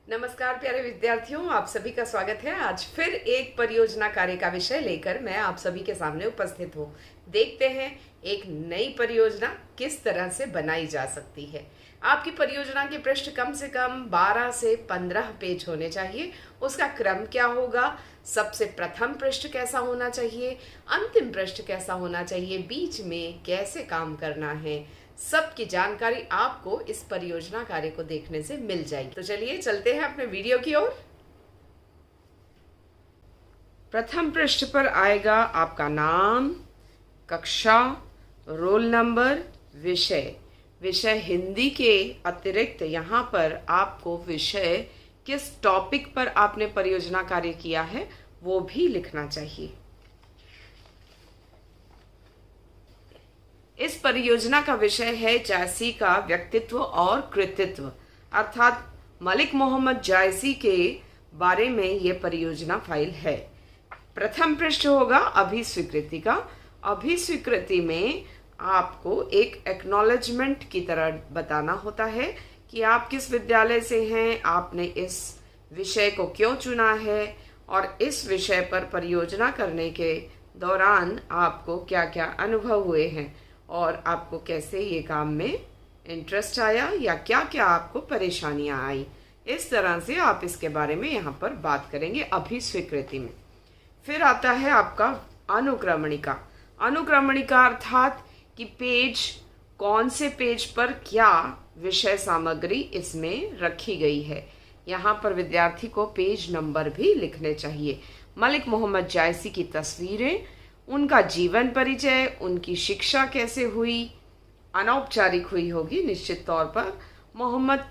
नमस्कार प्यारे विद्यार्थियों, आप सभी का स्वागत है। आज फिर एक परियोजना कार्य का विषय लेकर मैं आप सभी के सामने उपस्थित हूँ। देखते हैं एक नई परियोजना किस तरह से बनाई जा सकती है। आपकी परियोजना के पृष्ठ कम से कम 12 से 15 पेज होने चाहिए। उसका क्रम क्या होगा, सबसे प्रथम पृष्ठ कैसा होना चाहिए, अंतिम पृष्ठ कैसा होना चाहिए, बीच में कैसे काम करना है, सबकी जानकारी आपको इस परियोजना कार्य को देखने से मिल जाएगी। तो चलिए चलते हैं अपने वीडियो की ओर। प्रथम पृष्ठ पर आएगा आपका नाम, कक्षा, रोल नंबर, विषय। विषय हिंदी के अतिरिक्त यहाँ पर आपको विषय किस टॉपिक पर आपने परियोजना कार्य किया है वो भी लिखना चाहिए। इस परियोजना का विषय है जायसी का व्यक्तित्व और कृतित्व, अर्थात मलिक मोहम्मद जायसी के बारे में यह परियोजना फाइल है। प्रथम पृष्ठ होगा अभिस्वीकृति का। अभिस्वीकृति में आपको एक एक्नॉलेजमेंट की तरह बताना होता है कि आप किस विद्यालय से हैं, आपने इस विषय को क्यों चुना है और इस विषय पर परियोजना करने के दौरान आपको क्या क्या अनुभव हुए हैं और आपको कैसे ये काम में इंटरेस्ट आया या क्या क्या आपको परेशानियां आई। इस तरह से आप इसके बारे में यहाँ पर बात करेंगे अभिस्वीकृति में। फिर आता है आपका अनुक्रमणिका। अनुक्रमणिका अर्थात कि पेज, कौन से पेज पर क्या विषय सामग्री इसमें रखी गई है। यहाँ पर विद्यार्थी को पेज नंबर भी लिखने चाहिए। मलिक मोहम्मद जायसी की तस्वीरें, उनका जीवन परिचय, उनकी शिक्षा कैसे हुई, अनौपचारिक हुई होगी निश्चित तौर पर। मोहम्मद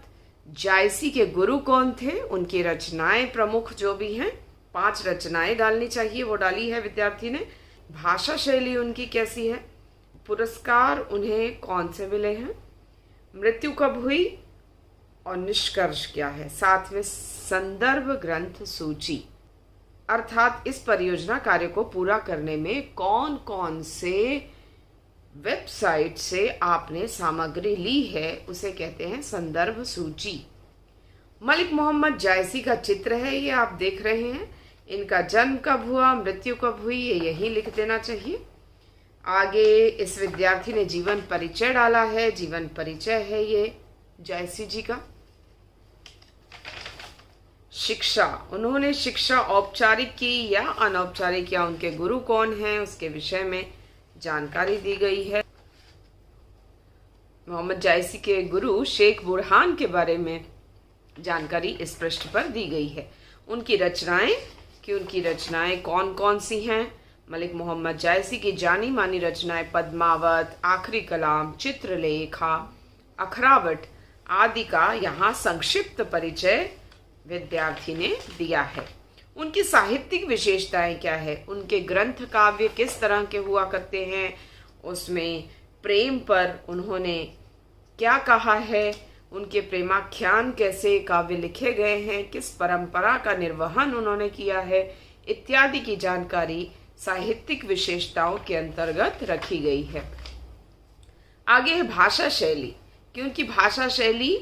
जायसी के गुरु कौन थे, उनकी रचनाएं प्रमुख जो भी हैं, 5 रचनाएं डालनी चाहिए, वो डाली है विद्यार्थी ने। भाषा शैली उनकी कैसी है, पुरस्कार उन्हें कौन से मिले हैं, मृत्यु कब हुई और निष्कर्ष क्या है। साथ में संदर्भ ग्रंथ सूची, अर्थात इस परियोजना कार्य को पूरा करने में कौन कौन से वेबसाइट से आपने सामग्री ली है उसे कहते हैं संदर्भ सूची। मलिक मोहम्मद जायसी का चित्र है, ये आप देख रहे हैं। इनका जन्म कब हुआ, मृत्यु कब हुई, ये यही लिख देना चाहिए। आगे इस विद्यार्थी ने जीवन परिचय डाला है। जीवन परिचय है ये जायसी जी का। शिक्षा, उन्होंने शिक्षा औपचारिक की या अनौपचारिक या उनके गुरु कौन हैं उसके विषय में जानकारी दी गई है। मोहम्मद जायसी के गुरु शेख बुरहान के बारे में जानकारी इस पृष्ठ पर दी गई है। उनकी रचनाएं कि उनकी रचनाएं कौन कौन सी हैं। मलिक मोहम्मद जायसी की जानी मानी रचनाएं पद्मावत, आखिरी कलाम, चित्रलेखा, अखरावट आदि का यहाँ संक्षिप्त परिचय विद्यार्थी ने दिया है। उनकी साहित्यिक विशेषताएं क्या है, उनके ग्रंथ काव्य किस तरह के हुआ करते हैं, उसमें प्रेम पर उन्होंने क्या कहा है, उनके प्रेमाख्यान कैसे काव्य लिखे गए हैं, किस परंपरा का निर्वहन उन्होंने किया है, इत्यादि की जानकारी साहित्यिक विशेषताओं के अंतर्गत रखी गई है। आगे है भाषा शैली, क्योंकि भाषा शैली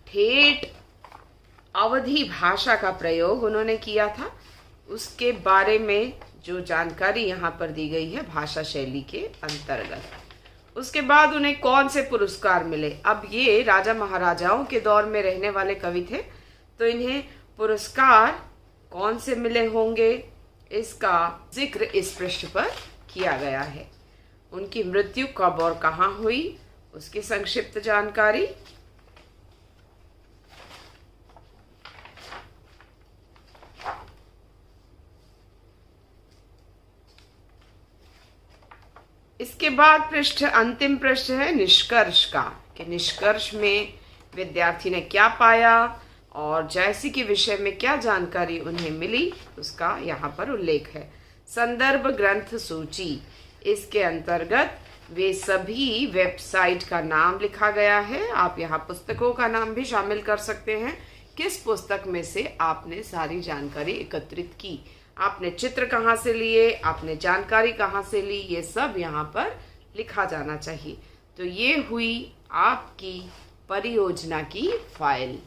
ठेठ अवधी भाषा का प्रयोग उन्होंने किया था, उसके बारे में जो जानकारी यहाँ पर दी गई है भाषा शैली के अंतर्गत। उसके बाद उन्हें कौन से पुरस्कार मिले। अब ये राजा महाराजाओं के दौर में रहने वाले कवि थे, तो इन्हें पुरस्कार कौन से मिले होंगे इसका जिक्र इस पृष्ठ पर किया गया है। उनकी मृत्यु कब और कहाँ हुई उसकी संक्षिप्त जानकारी। इसके बाद पृष्ठ, अंतिम पृष्ठ है निष्कर्ष का, कि निष्कर्ष में विद्यार्थी ने क्या पाया और जायसी के विषय में क्या जानकारी उन्हें मिली उसका यहाँ पर उल्लेख है। संदर्भ ग्रंथ सूची, इसके अंतर्गत वे सभी वेबसाइट का नाम लिखा गया है। आप यहाँ पुस्तकों का नाम भी शामिल कर सकते हैं, किस पुस्तक में से आपने सारी जानकारी एकत्रित की, आपने चित्र कहाँ से लिए, आपने जानकारी कहाँ से ली, ये सब यहाँ पर लिखा जाना चाहिए। तो ये हुई आपकी परियोजना की फाइल।